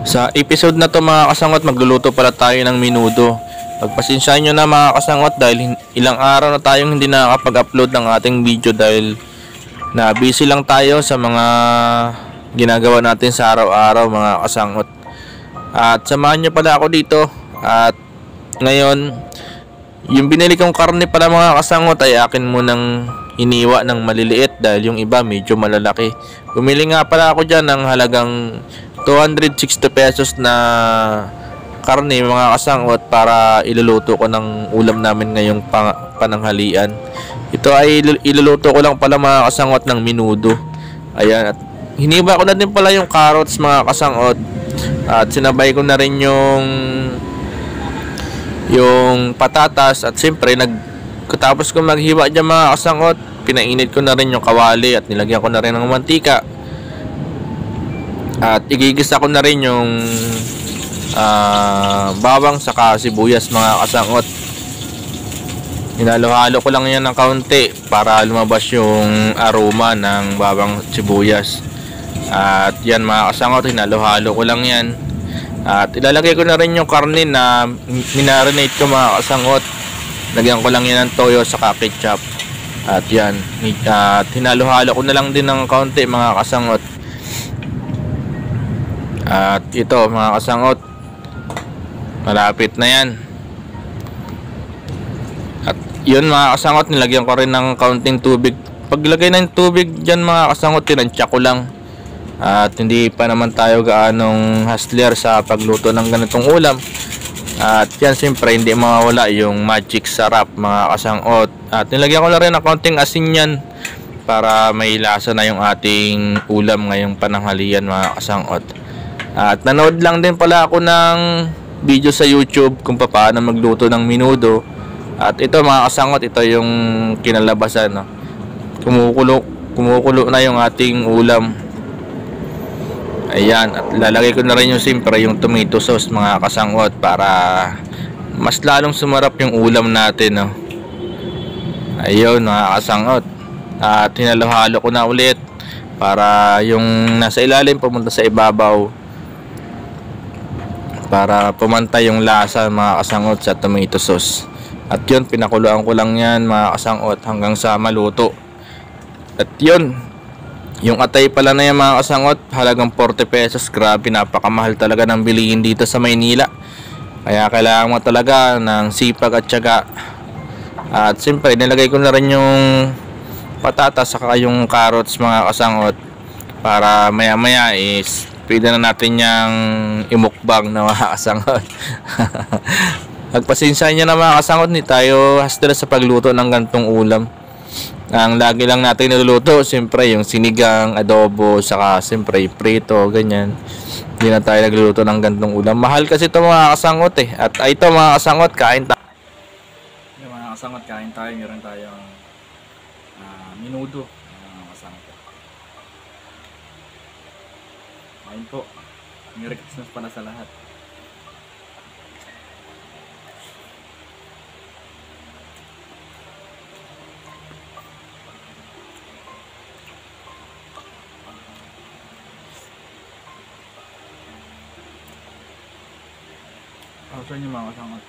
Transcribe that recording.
Sa episode na to mga kasangot, magluluto pala tayo ng menudo. Pagpasensyahan nyo na mga kasangot dahil ilang araw na tayong hindi nakakapag-upload ng ating video dahil na busy lang tayo sa mga ginagawa natin sa araw-araw mga kasangot. At samahan nyo pala ako dito. At ngayon, yung binili kong karne pala mga kasangot ay akin munang iniwa ng maliliit dahil yung iba medyo malalaki. Bumili nga pala ako dyan ng halagang 260 pesos na karne mga kasangot para iluluto ko ng ulam namin ngayong pananghalian. Ito ay iluluto ko lang pala mga kasangot ng menudo. Ayan, at hiniba ko na din pala yung carrots mga kasangot. At sinabay ko na rin yung patatas at siyempre katapos ko maghiwa dyan mga kasangot, pinainit ko na rin yung kawali at nilagyan ko na rin ng mantika. At igigisa ko na rin yung bawang saka sibuyas mga kasangot. Hinalo-halo ko lang yan ng kaunti para lumabas yung aroma ng bawang sibuyas. At yan mga kasangot, hinalo-halo ko lang yan. At ilalagay ko na rin yung karne na minarinate ko mga kasangot. Lagyan ko lang yan ng toyo saka ketchup. At yan, at hinalo-halo ko na lang din ng kaunti mga kasangot. At ito mga kasangot, malapit na yan. At yun mga kasangot, nilagyan ko rin ng kaunting tubig. Paglagay ng tubig dyan mga kasangot, tinansya ko lang. At hindi pa naman tayo gaanong hustler sa pagluto ng ganitong ulam. At yan siyempre hindi mawawala yung magic sarap mga kasangot. At nilagyan ko na rin ng kaunting asin yan para may lasa na yung ating ulam ngayong pananghalian mga kasangot. At nanood lang din pala ako ng video sa YouTube kung paano magluto ng menudo. At ito mga kasangot, ito yung kinalabasan, no? Kumukulo na yung ating ulam. Ayan, at lalagay ko na rin yung siyempre yung tomato sauce mga kasangot para mas lalong sumarap yung ulam natin, no? Ayun mga kasangot. At hinalo-halo ko na ulit para yung nasa ilalim pumunta sa ibabaw, para pumantay yung lasa mga kasangot sa tomato sauce. At yun, pinakuluan ko lang yan mga kasangot hanggang sa maluto. At yun, yung atay pala na yan mga kasangot, halagang 40 pesos. Grabe, napakamahal talaga ng bilihin dito sa Maynila. Kaya kailangan mo talaga ng sipag at tiyaga. At siyempre nilagay ko na rin yung patatas saka yung carrots mga kasangot para maya maya is pwede na natin yung imukbang na mga kasangot. Magpasensya nyo na mga kasangot, ni tayo hastila sa pagluto ng gantong ulam. Ang lagi lang natin niluluto siyempre yung sinigang, adobo, saka siyempre prito, ganyan. Hindi na tayo nagluluto ng gantong ulam. Mahal kasi ito mga kasangot eh. At ito mga kasangot, kain tayo. Yung mga kasangot, kain tayo. Meron tayong menudo. Mga kasangot. Ayun po, Merry Christmas pala sa lahat. Sa inyo mga kasangot.